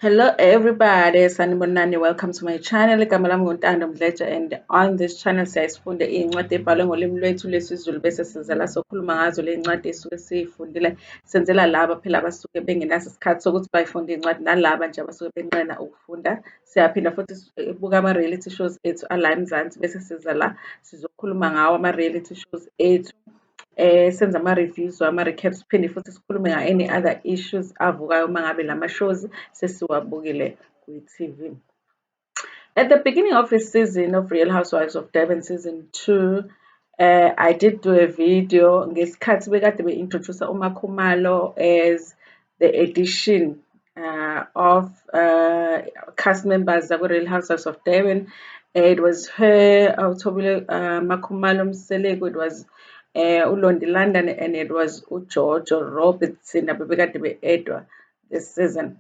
Hello everybody, sanibonani. Welcome to my channel. Igama lami nguNtando Mdleja, and on this channel siyazifunda iy'ncwadi ebhalwe ngolimi lwethu lwesiZulu bese siza la sokhuluma ngazo le ncwadi esuke siyifundile. Senzela laba phela abasuke bengenaso isikhathi sokuthi bayifunde iy'ncwadi, nalaba nje abasuke benqena ukufunda. Siyaphinda futhi sibuka ama-reality shows ethu ala eMzansi, bese siza la sizokhuluma ngawo ama-reality shows ethu. Senze ama-reviews ama-recaps, siphinde futhi sikhulume nga-any other issues avukayo uma ngabe lama-shows sesiwabukile kwi-TV. At the beginning of the season of Real Housewives of Durban season 2, I did do a video ngesikhathi bekade be-introduce uMakhumalo as the addition of cast members of Real Housewives of Durban. It was her, Thobile Mseleku, it was uLondi London, and it was uGeorge Robertson abebekade be-edwa this season.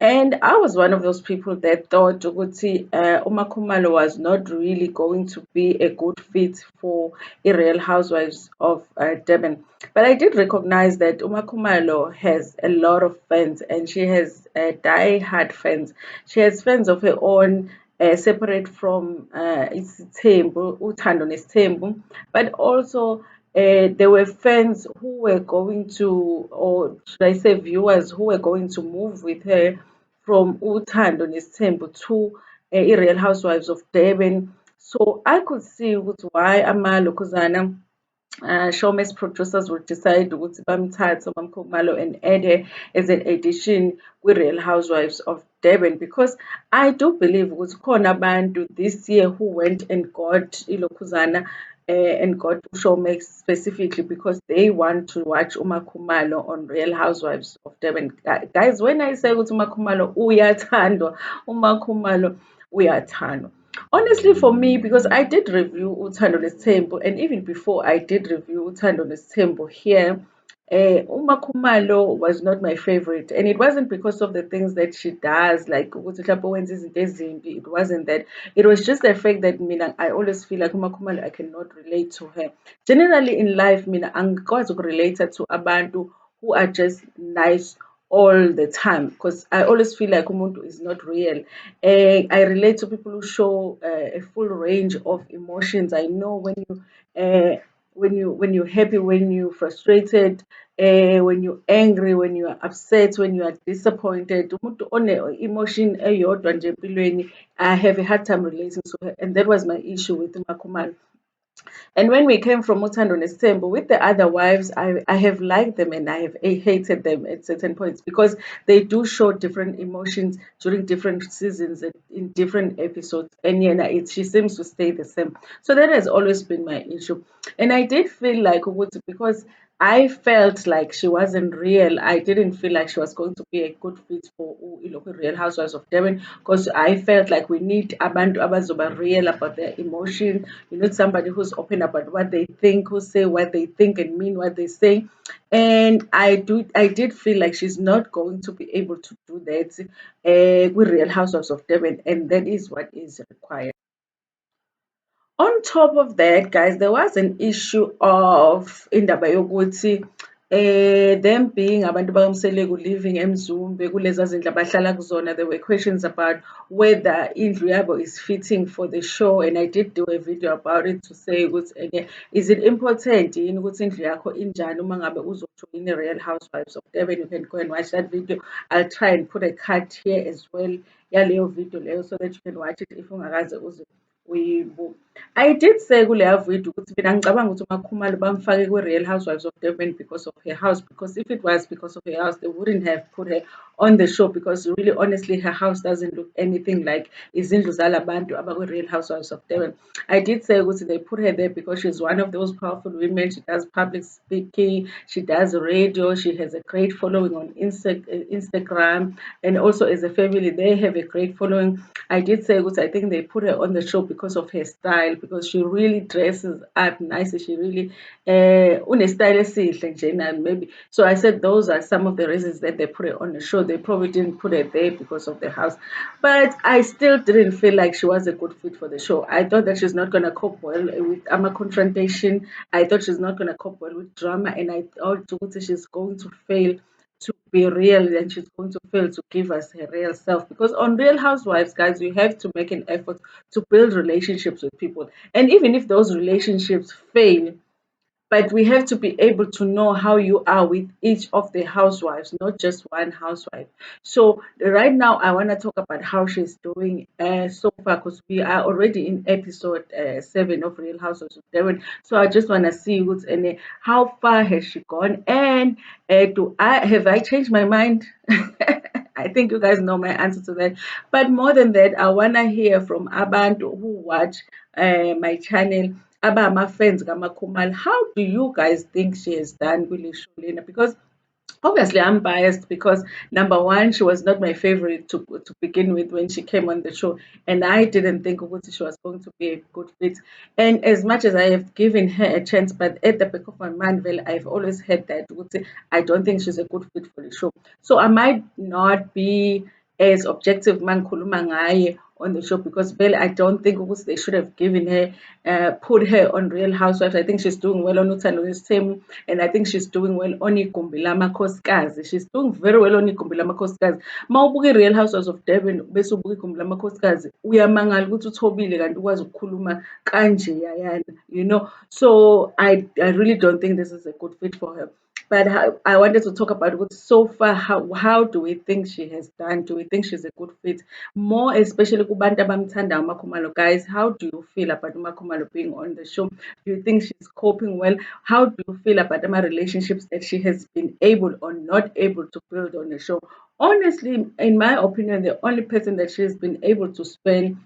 And I was one of those people that thought ukuthi uMakhumalo was not really going to be a good fit for a Real Housewives of Durban. But I did recognize that uMakhumalo has a lot of fans, and she has die-hard fans. She has fans of her own, separate from Uthando Nesithembu, but also there were fans who were going to, or should I say viewers who were going to move with her from Uthando Nesithembu to Real Housewives of Durban. So I could see why amalokhuzana Showmax producers would decide ukuthi bamthathe uMakhumalo and add her as an addition kwi-Real Housewives of Durban, because I do believe ukuthi khona abantu this year who went and got ilokhuzana and got Showmax specifically because they want to watch uMakhumalo on Real Housewives of Durban. Guys, when I say ukuthi uMakhumalo uyathandwa, uMakhumalo uyathandwa. Honestly, for me, because I did review Uthando Nesithembu, and even before I did review Uthando Nesithembu here, uMakhumalo was not my favorite, and it wasn't because of the things that she does, like ukuthi mhlawumbe wenza izinto ezimbi. It wasn't that. It was just the fact that I always feel like uMakhumalo, I cannot relate to her. Generally in life, angikwazi ukurelate to abantu who are just nice all the time, because I always feel like umuntu is not real. I relate to people who show a full range of emotions. I know when you're happy, when you're frustrated, when you're angry, when you are upset, when you are disappointed. Umuntu one-emotion eyodwa nje empilweni, I have a hard time relating to her, and that was my issue with Makhumalo. And when we came from Uthando Nesithembu with the other wives, I have liked them and I have hated them at certain points because they do show different emotions during different seasons and in different episodes. And she seems to stay the same. So that has always been my issue. And I did feel like because I felt like she wasn't real. I didn't feel like she was going to be a good fit for Real Housewives of Durban, because I felt like we need abantu abazoba real about their emotion. You need somebody who's open about what they think, who say what they think and mean what they say. And I did feel like she's not going to be able to do that with Real Housewives of Durban, and that is what is required. On top of that, guys, there was an issue of indaba yokuthi them being abantu bakaMseleku living eMzumbe kuleza zindlu abahlala kuzona. There were questions about whether indlu yabo is fitting for the show, and I did do a video about it to say ukuthi is it important yini ukuthi indlu yakho injani uma ngabe uzojoyina Real Housewives of Durban. You can go and watch that video. I'll try and put a cut here as well yaleyo video leyo so that you can watch it if ungakaze uze uyibuke. I did say kuleya video ukuthi mina ngicabanga ukuthi uMakhumalo bamfake kwi-Real Housewives of Durban because of her house, because if it was because of her house, they wouldn't have put her on the show, because really honestly her house doesn't look anything like izindlu zalabantu abakwi-Real Housewives of Durban. I did say ukuthi they put her there because she's one of those powerful women. She does public speaking, she does radio, she has a great following on Instagram, and also as a family they have a great following. I did say ukuthi I think they put her on the show because of her style, because she really dresses up nicely. She really une-style esihle nje, maybe. So I said those are some of the reasons that they put her on the show. They probably didn't put her there because of the house, but I still didn't feel like she was a good fit for the show. I thought that she's not going to cope well with confrontation. I thought she's not going to cope well with drama, and I thought she's going to fail to be real, and she's going to fail to give us her real self. Because on Real Housewives, guys, you have to make an effort to build relationships with people. And even if those relationships fail, but we have to be able to know how you are with each of the housewives, not just one housewife. So right now, I want to talk about how she's doing so far, because we are already in episode 7 of Real Housewives of Devon. So I just want to see what's in it. How far has she gone, and do I have I changed my mind? I think you guys know my answer to that. But more than that, I want to hear from abantu who watch my channel, abama-fans kaMakhumalo. How do you guys think she has done kule show lena? Because obviously I'm biased, because number one, she was not my favorite to begin with when she came on the show, and I didn't think Ukuthi she was going to be a good fit. And as much as I have given her a chance, but at the back of my mind, well, I've always heard that Ukuthi, I don't think she's a good fit for the show. So I might not be as objective mangikhuluma ngaye on the show, because well, I don't think ukuthi they should have given her, put her on Real Housewives. I think she's doing well on Uthando Nesithemu, and I think she's doing well on Igumbi Lamakhosikazi. She's doing very well on Igumbi Lamakhosikazi. Mawubuka Real Housewives of Devon bese ubuka Igumbi Lamakhosikazi, uyamangala ukuthi uthobile kanti ukwazi ukukhuluma kanje yana, you know. So I really don't think this is a good fit for her. But I wanted to talk about what so far, how do we think she has done? Do we think she's a good fit? More especially kubantu abamthanda uMakhumalo. Guys, how do you feel about uMakhumalo being on the show? Do you think she's coping well? How do you feel about the relationships that she has been able or not able to build on the show? Honestly, in my opinion, the only person that she has been able to spend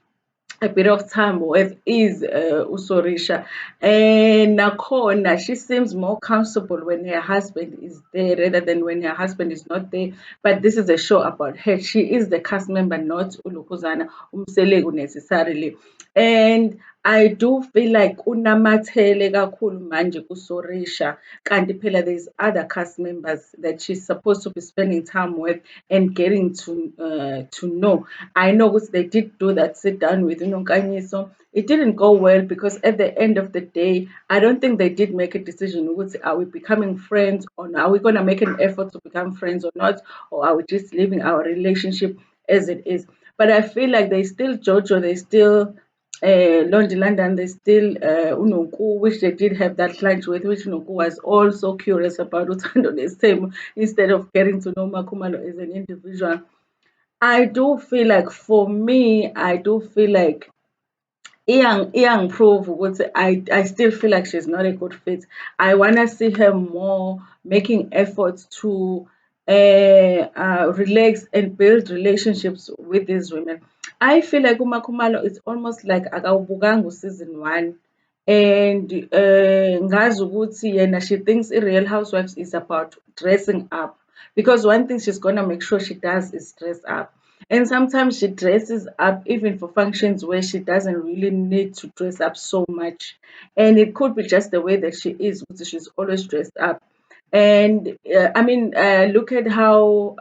a bit of time with is Usorisha. And Nakhona, she seems more comfortable when her husband is there rather than when her husband is not there. But this is a show about her. She is the cast member, not Ulukuzana Mseleku necessarily. And I do feel like unamathele kakhulu manje kuSorisha. Kanti phela there's other cast members that she's supposed to be spending time with and getting to know. I know because they did do that sit down with Unonkanyiso. It didn't go well, because at the end of the day, I don't think they did make a decision. Are we becoming friends, or are we going to make an effort to become friends or not? Or are we just leaving our relationship as it is? But I feel like they still Jojo, they still Londi London, they still Unoku, which they did have that lunch with, which Unoku was also curious about Utando the same, instead of getting to know Makhumalo as an individual. I do feel like, for me, I do feel like prove ukuthi I still feel like she's not a good fit. I wanna see her more making efforts to relax and build relationships with these women. I feel like uMakhumalo is almost like akawubukanga season 1, and ngazi ukuthi yena she thinks Real Housewives is about dressing up, because one thing she's gonna make sure she does is dress up. And sometimes she dresses up even for functions where she doesn't really need to dress up so much. And it could be just the way that she is, because she's always dressed up. And I mean, look at how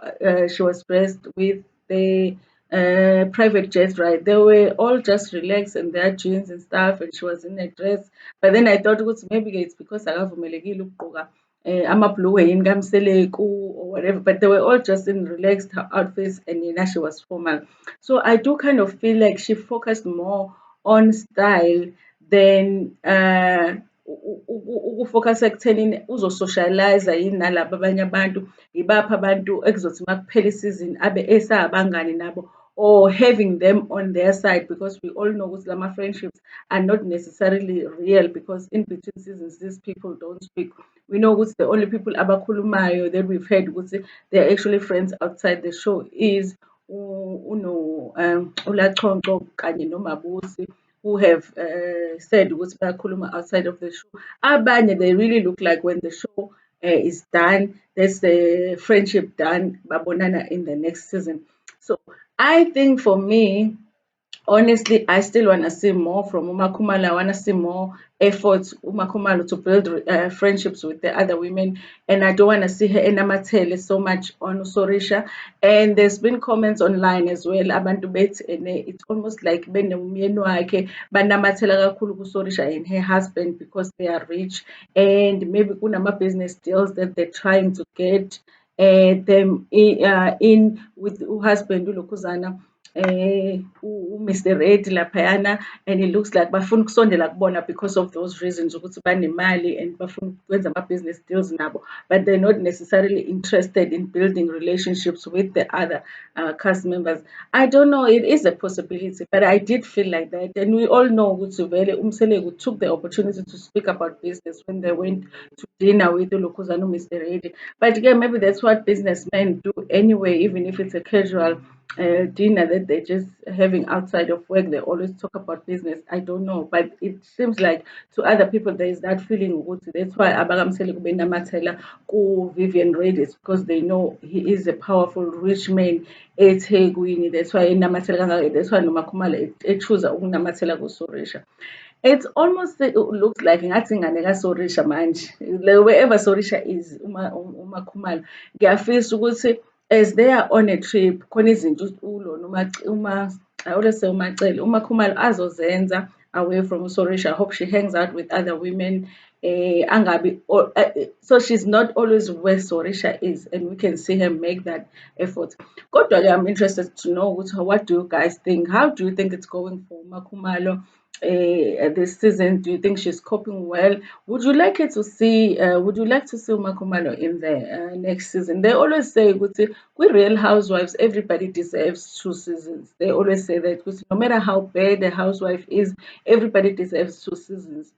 she was dressed with the private jets, right? They were all just relaxed in their jeans and stuff, and she was in a dress. But then I thought it was maybe it's because akavumelekile ukugqoka amabhuluwe yini kaMseleku or whatever, but they were all just in relaxed outfits, and she was formal. So I do kind of feel like she focused more on style than ukufocus ekuthenini uzosocialize yini nalabo abanye abantu, ibaphi abantu ekuzothi uma kuphela isizini abe esabangani nabo, or having them on their side, because we all know ukuthi lama friendships are not necessarily real, because in between seasons these people don't speak. We know ukuthi the only people abakhulumayo that we've heard ukuthi they're actually friends outside the show is uLachoncho kanye noMabusi, who have said ukuthi bayakhuluma outside of the show. Abanye, they really look like when the show is done, that's the friendship done, babonana in the next season. So I think, for me, honestly, I still want to see more from Umakhumalo. I want to see more efforts Umakhumalo to build friendships with the other women, and I don't want to see her enamathele so much on Sorisha. And there's been comments online as well. Abantu bethi it's almost like benomyeni wakhe banamathela kakhulu kuSorisha and her husband, because they are rich, and maybe kunama business deals that they're trying to get. them in with uhusband ulokhuzana Mr. Red laphayana, and it looks like bafuna ukusondela kubona because of those reasons ukuthi banemali and bafuna ukwenza ama-business deals nabo, but they're not necessarily interested in building relationships with the other cast members. I don't know, it is a possibility, but I did feel like that. And we all know ukuthi vele Mseleku took the opportunity to speak about business when they went to dinner with uLokhuzana Mr. Red. But again, maybe that's what businessmen do anyway, even if it's a casual dinner that they're just having outside of work. They always talk about business. I don't know, but it seems like to other people there is that feeling ukuthi that's why abakamsele kubenamathela ku Vivian Reid is because they know he is a powerful rich man eThekwini. That's why enamathela kangaka. That's why noma Khumalo echuza ukunamathela kuSorisha. It's almost it looks like ngathi ingane kaSorisha manje. Wherever Sorisha is, uma Khumalo, ngiyafisa ukuthi as they are on a trip, khona izinto uLona I always say uMacele, uMakhumalo azozenza away from Sorisha. I hope she hangs out with other women. Angabi, so she's not always where Sorisha is, and we can see her make that effort. Kodwa-ke, I'm interested to know what do you guys think? How do you think it's going for Makhumalo? This season, do you think she's coping well? Would you like her to see? Would you like to see Makumalo in the next season? They always say, with Real Housewives, everybody deserves 2 seasons. They always say that because no matter how bad a housewife is, everybody deserves 2 seasons.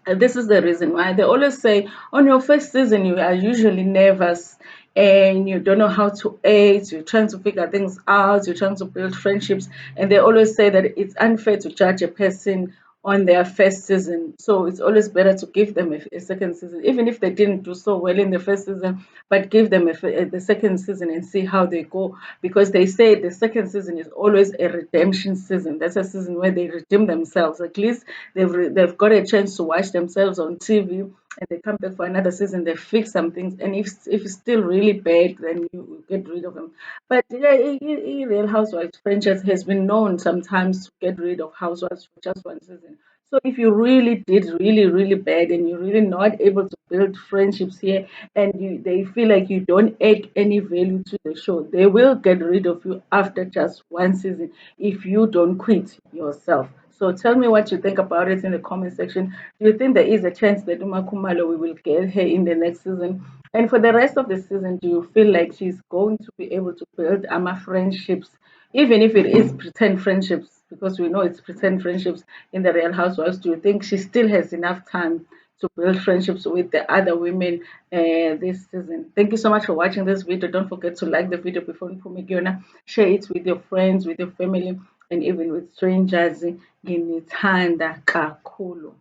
This is the reason why they always say on your first season you are usually nervous and you don't know how to act, you're trying to figure things out, you're trying to build friendships, and they always say that it's unfair to judge a person on their first season. So it's always better to give them a second season, even if they didn't do so well in the first season, but give them the second season and see how they go. Because they say the second season is always a redemption season. That's a season where they redeem themselves. At least they've got a chance to watch themselves on TV, and they come back for another season. They fix some things, and if it's still really bad, then you get rid of them. But yeah, Real Housewives franchise has been known sometimes to get rid of housewives for just one season. So if you really did really bad and you're really not able to build friendships here, and they feel like you don't add any value to the show, they will get rid of you after just one season if you don't quit yourself. So tell me what you think about it in the comment section. Do you think there is a chance that Uma Kumalo we will get her in the next season? And for the rest of the season, do you feel like she's going to be able to build Ama friendships, even if it is pretend friendships, because we know it's pretend friendships in the Real Housewives? Do you think she still has enough time to build friendships with the other women this season? Thank you so much for watching this video. Don't forget to like the video before Pumigiona. Share it with your friends, with your family, and even with strangers. Nginithanda kakhulu.